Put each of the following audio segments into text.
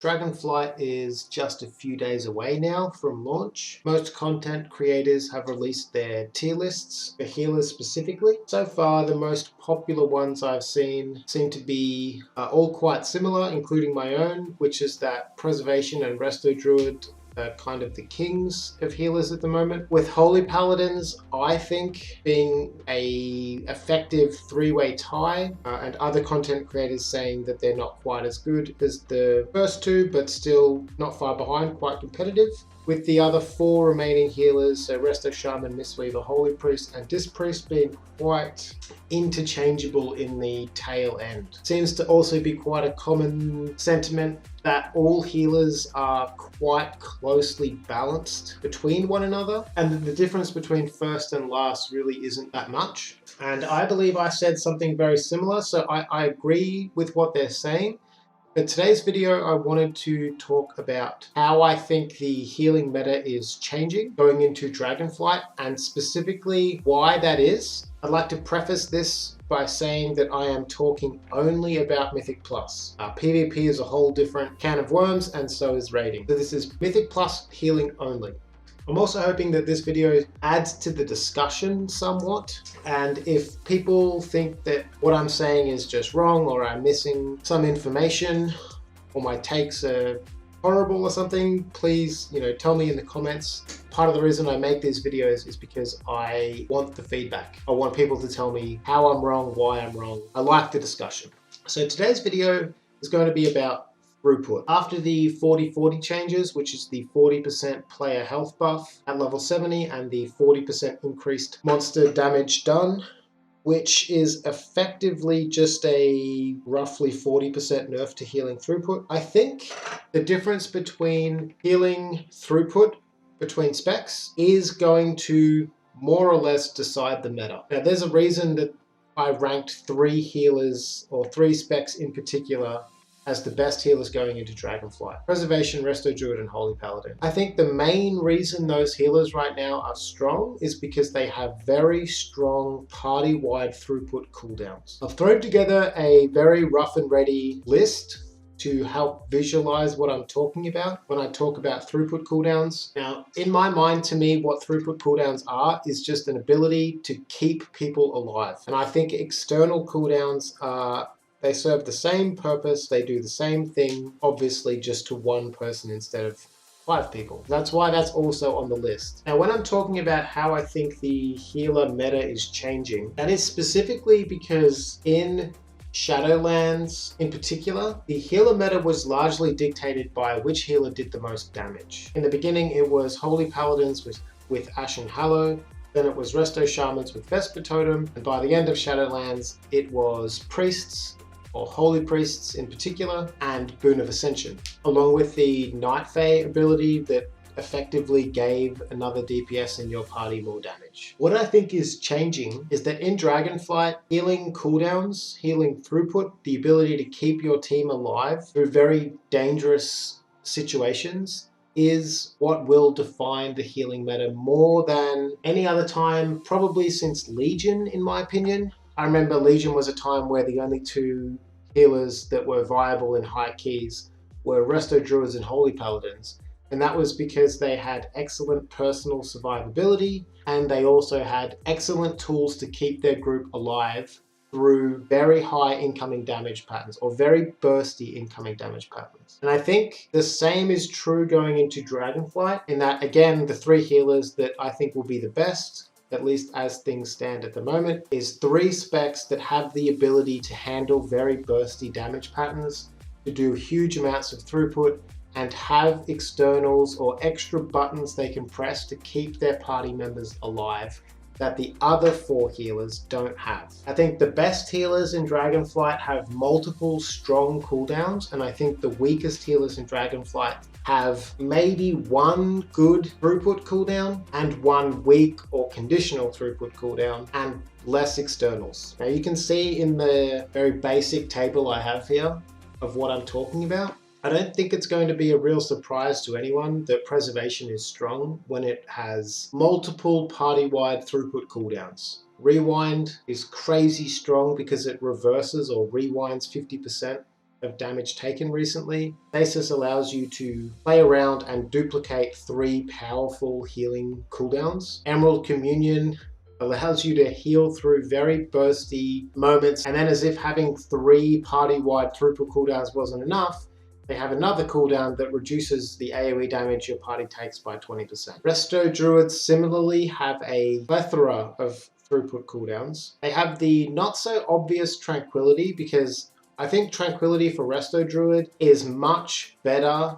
Dragonflight is just a few days away now from launch. Most content creators have released their tier lists for healers specifically. So far, the most popular ones I've seen seem to be all quite similar, including my own, which is that Preservation and Resto Druid are kind of the kings of healers at the moment. With Holy Paladins, I think, being a effective three-way tie, and other content creators saying that they're not quite as good as the first two, but still not far behind, quite competitive. With the other four remaining healers, so Resto Shaman, Mistweaver, Holy Priest, and Disc Priest being quite interchangeable in the tail end. Seems to also be quite a common sentiment that all healers are quite closely balanced between one another, and that the difference between first and last really isn't that much. And I believe I said something very similar, so I agree with what they're saying. In today's video, I wanted to talk about how I think the healing meta is changing going into Dragonflight, and specifically why that is. I'd like to preface this by saying that I am talking only about Mythic Plus. PvP is a whole different can of worms, and so is raiding. So this is Mythic Plus healing only. I'm also hoping that this video adds to the discussion somewhat, and if people think that what I'm saying is just wrong, or I'm missing some information, or my takes are horrible or something, please, tell me in the comments. Part of the reason I make these videos is because I want the feedback. I want people to tell me how I'm wrong, why I'm wrong. I like the discussion. So today's video is going to be about Throughput. After the 40-40 changes, which is the 40% player health buff at level 70 and the 40% increased monster damage done, which is effectively just a roughly 40% nerf to healing throughput. I think the difference between healing throughput between specs is going to more or less decide the meta. Now, there's a reason that I ranked 3 healers, or 3 specs in particular, as the best healers going into Dragonflight: Preservation, Resto Druid, and Holy Paladin. I think the main reason those healers right now are strong is because they have very strong party-wide throughput cooldowns. I've thrown together a very rough and ready list to help visualize what I'm talking about when I talk about throughput cooldowns. Now, in my mind, to me, what throughput cooldowns are is just an ability to keep people alive. And I think external cooldowns they serve the same purpose, they do the same thing, obviously just to one person instead of 5 people. That's why that's also on the list. Now, when I'm talking about how I think the healer meta is changing, that is specifically because in Shadowlands in particular, the healer meta was largely dictated by which healer did the most damage. In the beginning, it was Holy Paladins with Ashen Hallow, then it was Resto Shamans with Vesper Totem, and by the end of Shadowlands, it was Priests, or Holy Priests in particular, and Boon of Ascension, along with the Night Fae ability that effectively gave another DPS in your party more damage. What I think is changing is that in Dragonflight, healing cooldowns, healing throughput, the ability to keep your team alive through very dangerous situations, is what will define the healing meta more than any other time, probably since Legion, in my opinion. I remember Legion was a time where the only 2 healers that were viable in high keys were Resto Druids and Holy Paladins. And that was because they had excellent personal survivability, and they also had excellent tools to keep their group alive through very high incoming damage patterns, or very bursty incoming damage patterns. And I think the same is true going into Dragonflight, in that, again, the 3 healers that I think will be the best, at least as things stand at the moment, is 3 specs that have the ability to handle very bursty damage patterns, to do huge amounts of throughput, and have externals or extra buttons they can press to keep their party members alive that the other 4 healers don't have. I think the best healers in Dragonflight have multiple strong cooldowns, and I think the weakest healers in Dragonflight have maybe 1 good throughput cooldown and 1 weak or conditional throughput cooldown, and less externals. Now, you can see in the very basic table I have here of what I'm talking about. I don't think it's going to be a real surprise to anyone that Preservation is strong when it has multiple party-wide throughput cooldowns. Rewind is crazy strong because it reverses or rewinds 50% of damage taken recently. Stasis allows you to play around and duplicate 3 powerful healing cooldowns. Emerald Communion allows you to heal through very bursty moments, and then as if having 3 party-wide throughput cooldowns wasn't enough, they have another cooldown that reduces the AoE damage your party takes by 20%. Resto Druids similarly have a plethora of throughput cooldowns. They have the not so obvious Tranquility, because I think Tranquility for Resto Druid is much better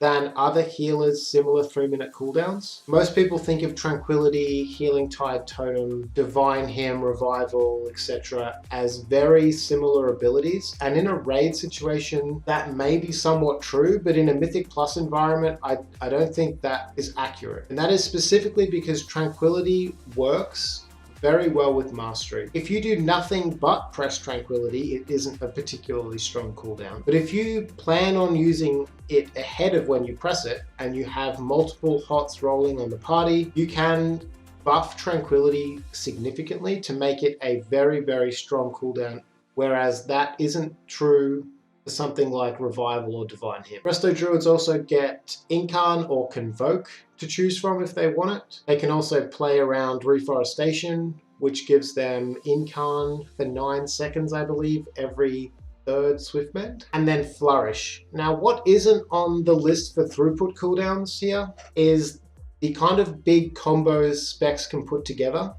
than other healers' similar 3-minute cooldowns. Most people think of Tranquility, Healing Tide Totem, Divine Hymn, Revival, etc. as very similar abilities. And in a raid situation, that may be somewhat true, but in a Mythic Plus environment, I don't think that is accurate. And that is specifically because Tranquility works very well with Mastery. If you do nothing but press Tranquility, it isn't a particularly strong cooldown. But if you plan on using it ahead of when you press it, and you have multiple hots rolling on the party, you can buff Tranquility significantly to make it a very, very strong cooldown, whereas that isn't true for something like Revival or Divine Hymn. Resto Druids also get Incarn or Convoke to choose from if they want it. They can also play around Reforestation, which gives them Incarn for 9 seconds, I believe, every 3rd Swiftmend. And then Flourish. Now, what isn't on the list for throughput cooldowns here is the kind of big combos specs can put together.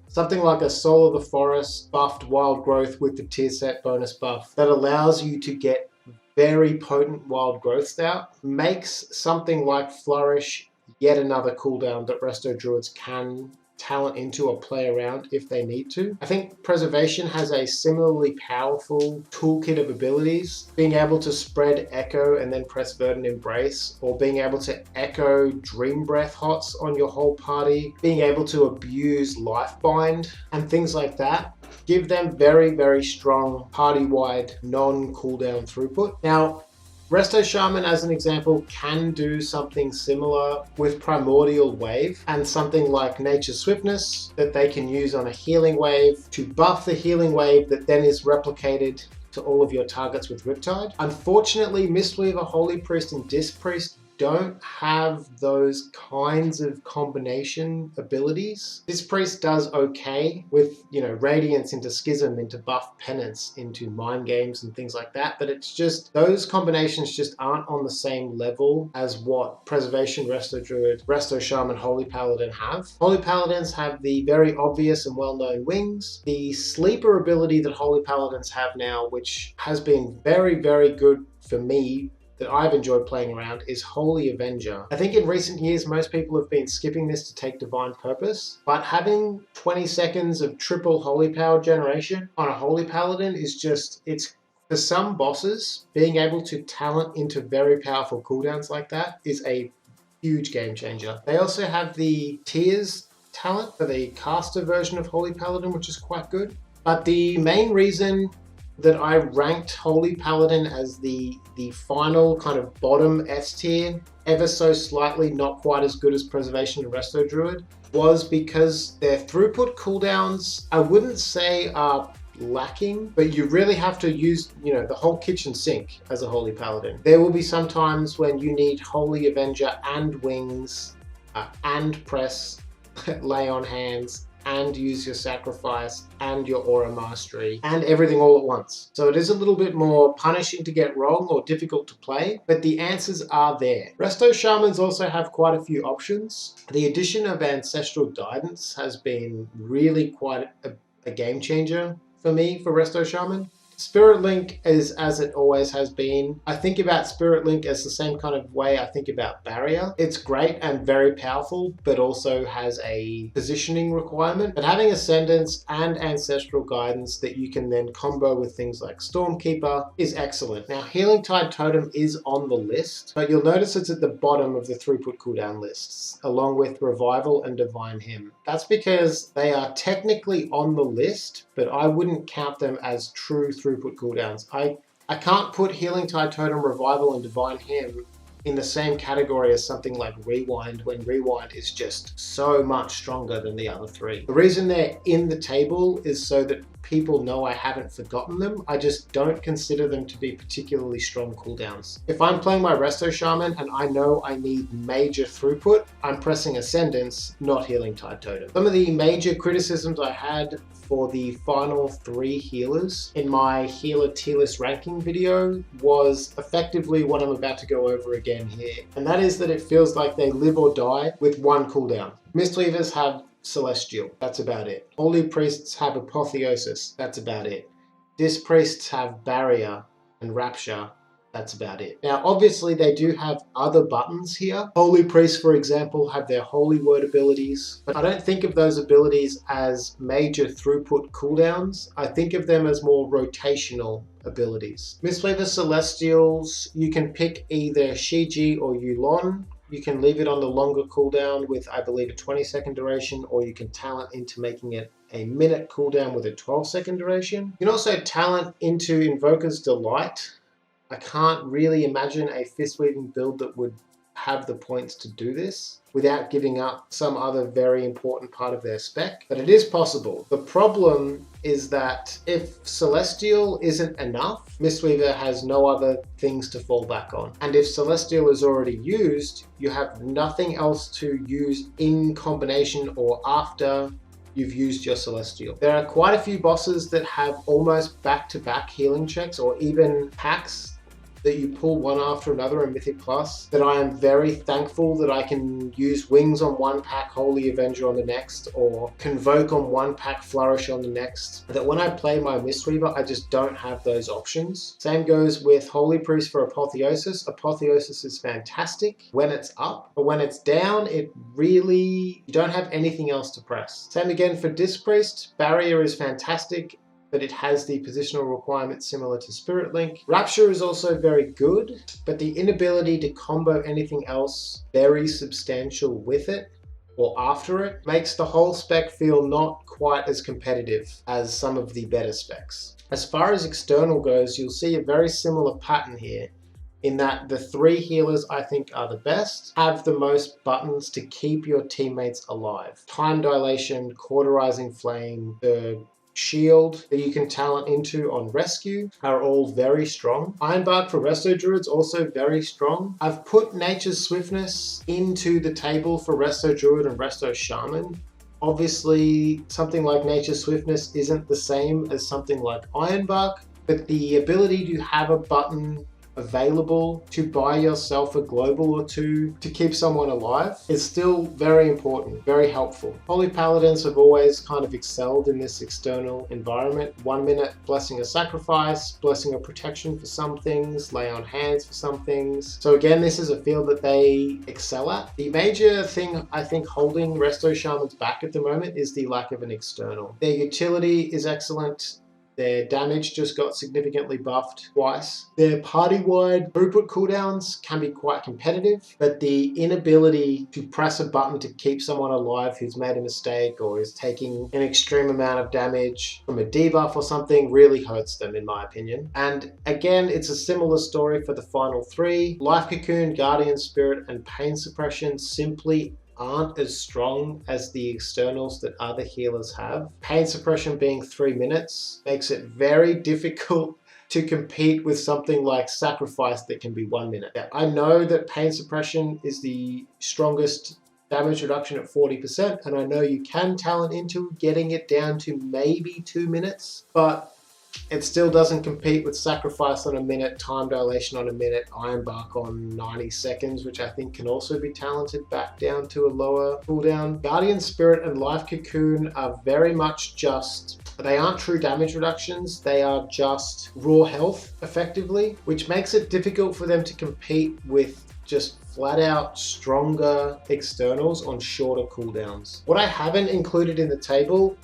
Something like a Soul of the Forest buffed Wild Growth with the tier set bonus buff that allows you to get very potent Wild Growths out, makes something like Flourish yet another cooldown that Resto Druids can talent into or play around if they need to. I think Preservation has a similarly powerful toolkit of abilities. Being able to spread Echo and then press Verdant Embrace, or being able to echo Dream Breath hots on your whole party, being able to abuse Lifebind and things like that, give them very, very strong party-wide non-cooldown throughput. Now, Resto Shaman, as an example, can do something similar with Primordial Wave and something like Nature's Swiftness that they can use on a healing wave to buff the healing wave that then is replicated to all of your targets with Riptide. Unfortunately, Mistweaver, Holy Priest, and Disc Priest don't have those kinds of combination abilities. Disc Priest does okay with, Radiance into Schism, into Buff Penance, into Mind Games and things like that, but it's just, those combinations just aren't on the same level as what Preservation, Resto Druid, Resto Shaman, Holy Paladin have. Holy Paladins have the very obvious and well-known wings. The sleeper ability that Holy Paladins have now, which has been very, very good for me, that I've enjoyed playing around, is Holy Avenger. I think in recent years, most people have been skipping this to take Divine Purpose, but having 20 seconds of triple Holy Power generation on a Holy Paladin is just, it's, for some bosses, being able to talent into very powerful cooldowns like that is a huge game changer. They also have the Tears talent for the caster version of Holy Paladin, which is quite good. But the main reason that I ranked Holy Paladin as the final kind of bottom S tier, ever so slightly not quite as good as Preservation and Resto Druid, was because their throughput cooldowns, I wouldn't say are lacking, but you really have to use, the whole kitchen sink as a Holy Paladin. There will be some times when you need Holy Avenger and Wings, and Press, Lay on Hands, and use your Sacrifice and your Aura Mastery and everything all at once. So it is a little bit more punishing to get wrong or difficult to play, but the answers are there. Resto Shamans also have quite a few options. The addition of Ancestral Guidance has been really quite a game changer for me for Resto Shaman. Spirit Link is as it always has been. I think about Spirit Link as the same kind of way I think about Barrier. It's great and very powerful, but also has a positioning requirement. But having Ascendance and Ancestral Guidance that you can then combo with things like Stormkeeper is excellent. Now, Healing Tide Totem is on the list, but you'll notice it's at the bottom of the throughput cooldown lists, along with Revival and Divine Hymn. That's because they are technically on the list, but I wouldn't count them as true throughput cooldowns. I can't put Healing Tide Totem, Revival, and Divine Hymn in the same category as something like Rewind, when Rewind is just so much stronger than the other three. The reason they're in the table is so that people know I haven't forgotten them. I just don't consider them to be particularly strong cooldowns. If I'm playing my Resto Shaman and I know I need major throughput, I'm pressing Ascendance, not Healing Tide Totem. Some of the major criticisms I had for the final 3 healers in my healer tier list ranking video was effectively what I'm about to go over again here. And that is that it feels like they live or die with one cooldown. Mistweavers have Celestial, that's about it. Holy Priests have Apotheosis, that's about it. Disc Priests have Barrier and Rapture, that's about it. Now, obviously they do have other buttons here. Holy Priests, for example, have their Holy Word abilities, but I don't think of those abilities as major throughput cooldowns. I think of them as more rotational abilities. Mistweaver Celestials, you can pick either Shiji or Yulon. You can leave it on the longer cooldown with, I believe, a 20-second duration, or you can talent into making it a minute cooldown with a 12-second duration. You can also talent into Invoker's Delight. I can't really imagine a fist-weaving build that would have the points to do this without giving up some other very important part of their spec, but it is possible. The problem is that if Celestial isn't enough, Mistweaver has no other things to fall back on. And if Celestial is already used, you have nothing else to use in combination or after you've used your Celestial. There are quite a few bosses that have almost back-to-back healing checks or even packs that you pull one after another in Mythic Plus, that I am very thankful that I can use Wings on one pack, Holy Avenger on the next, or Convoke on one pack, Flourish on the next. That when I play my Mistweaver, I just don't have those options. Same goes with Holy Priest for Apotheosis. Apotheosis is fantastic when it's up, but when it's down, it really, you don't have anything else to press. Same again for Disc Priest. Barrier is fantastic, but it has the positional requirements similar to Spirit Link. Rapture is also very good, but the inability to combo anything else very substantial with it or after it makes the whole spec feel not quite as competitive as some of the better specs. As far as external goes, you'll see a very similar pattern here, in that the 3 healers I think are the best, have the most buttons to keep your teammates alive. Time Dilation, Cauterizing Flame, the Shield that you can talent into on Rescue are all very strong. Ironbark for Resto Druids also very strong. I've put Nature's Swiftness into the table for Resto Druid and Resto Shaman. Obviously, something like Nature's Swiftness isn't the same as something like Ironbark, but the ability to have a button available to buy yourself a global or two to keep someone alive is still very important, very helpful. Holy Paladins have always kind of excelled in this external environment. 1 minute Blessing of Sacrifice, Blessing of Protection for some things, Lay on Hands for some things. So again, this is a field that they excel at. The major thing I think holding Resto Shamans back at the moment is the lack of an external. Their utility is excellent. Their damage just got significantly buffed twice. Their party-wide throughput cooldowns can be quite competitive, but the inability to press a button to keep someone alive who's made a mistake or is taking an extreme amount of damage from a debuff or something really hurts them, in my opinion. And again, it's a similar story for the final 3. Life Cocoon, Guardian Spirit, and Pain Suppression simply aren't as strong as the externals that other healers have. Pain Suppression being 3 minutes makes it very difficult to compete with something like Sacrifice that can be 1 minute. I know that Pain Suppression is the strongest damage reduction at 40%, and I know you can talent into getting it down to maybe 2 minutes, but it still doesn't compete with Sacrifice on a minute, Time Dilation on a minute, Ironbark on 90 seconds, which I think can also be talented back down to a lower cooldown. Guardian Spirit and Life Cocoon are very much just, they aren't true damage reductions, they are just raw health, effectively, which makes it difficult for them to compete with just flat out stronger externals on shorter cooldowns. What I haven't included in the table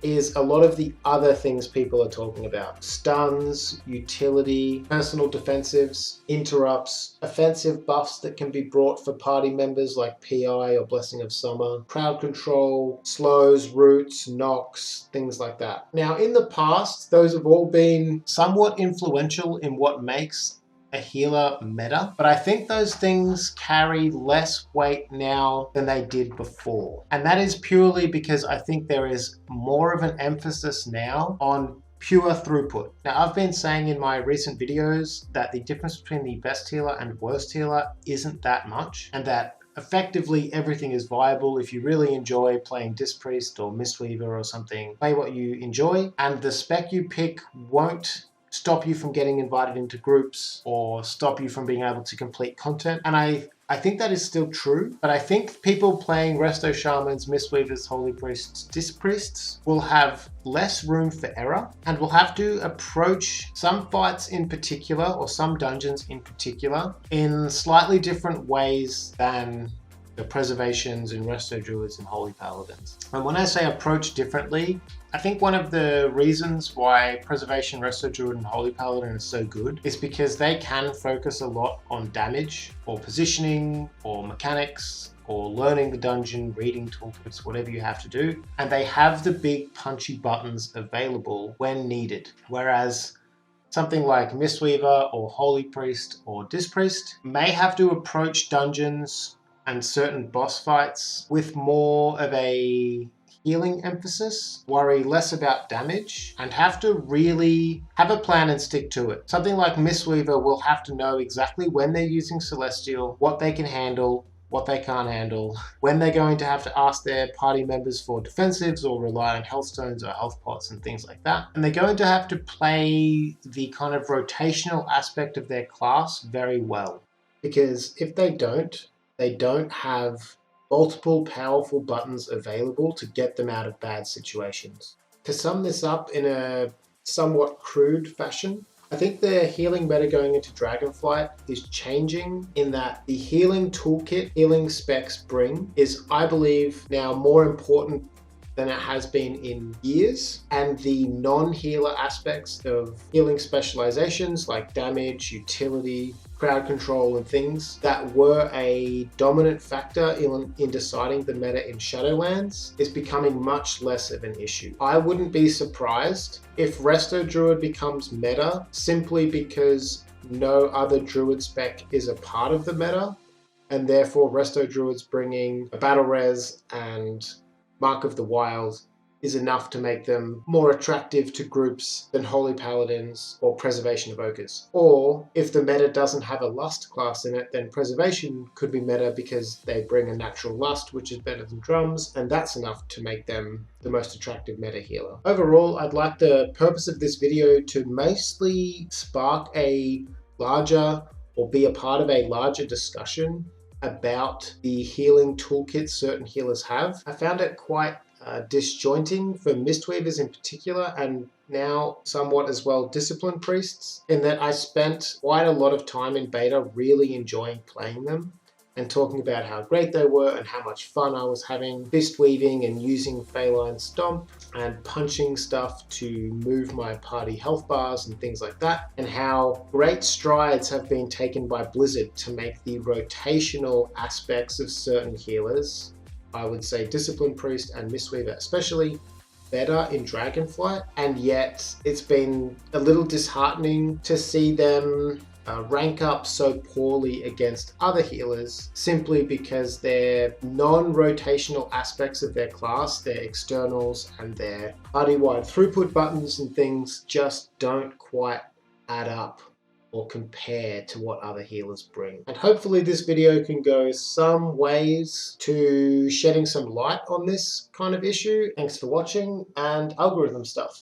is a lot of the other things people are talking about. Stuns, utility, personal defensives, interrupts, offensive buffs that can be brought for party members like PI or Blessing of Summer, crowd control, slows, roots, knocks, things like that. Now, in the past, those have all been somewhat influential in what makes a healer meta, but I think those things carry less weight now than they did before. And that is purely because I think there is more of an emphasis now on pure throughput. Now, I've been saying in my recent videos that the difference between the best healer and worst healer isn't that much, and that effectively everything is viable. If you really enjoy playing Disc Priest or Mistweaver or something, play what you enjoy, and the spec you pick won't stop you from getting invited into groups or stop you from being able to complete content. And I think that is still true, but I think people playing Resto Shamans, Mistweavers, Holy Priests, Disc Priests will have less room for error and will have to approach some fights in particular or some dungeons in particular in slightly different ways than the preservations in Resto Druids and Holy Paladins. And when I say approach differently, I think one of the reasons why Preservation, Resto Druid, and Holy Paladin is so good is because they can focus a lot on damage or positioning or mechanics or learning the dungeon, reading toolkits, whatever you have to do. And they have the big punchy buttons available when needed. Whereas something like Mistweaver or Holy Priest or Disc Priest may have to approach dungeons and certain boss fights with more of a healing emphasis, worry less about damage, and have to really have a plan and stick to it. Something like Mistweaver will have to know exactly when they're using Celestial, what they can handle, what they can't handle, when they're going to have to ask their party members for defensives or rely on health stones or health pots and things like that. And they're going to have to play the kind of rotational aspect of their class very well. Because if they don't have multiple powerful buttons available to get them out of bad situations. To sum this up in a somewhat crude fashion, I think the healing meta going into Dragonflight is changing in that the healing toolkit healing specs bring is, I believe, now more important than it has been in years, and the non-healer aspects of healing specializations like damage, utility, crowd control and things that were a dominant factor in deciding the meta in Shadowlands is becoming much less of an issue. I wouldn't be surprised if Resto Druid becomes meta simply because no other Druid spec is a part of the meta, and therefore Resto Druids bringing a battle res and Mark of the Wild is enough to make them more attractive to groups than Holy Paladins or Preservation Evokers. Or if the meta doesn't have a Lust class in it, then Preservation could be meta because they bring a natural Lust, which is better than Drums, and that's enough to make them the most attractive meta healer. Overall, I'd like the purpose of this video to mostly spark a larger or be a part of a larger discussion about the healing toolkit certain healers have. I found it quite disjointing for Mistweavers in particular, and now somewhat as well Discipline Priests, in that I spent quite a lot of time in beta really enjoying playing them and talking about how great they were and how much fun I was having fist weaving and using Feline Stomp and punching stuff to move my party health bars and things like that, and how great strides have been taken by Blizzard to make the rotational aspects of certain healers, I would say Discipline Priest and Mistweaver especially, better in Dragonflight, and yet it's been a little disheartening to see them rank up so poorly against other healers simply because their non-rotational aspects of their class, their externals and their party-wide throughput buttons and things just don't quite add up or compare to what other healers bring. And hopefully this video can go some ways to shedding some light on this kind of issue. Thanks for watching, and algorithm stuff.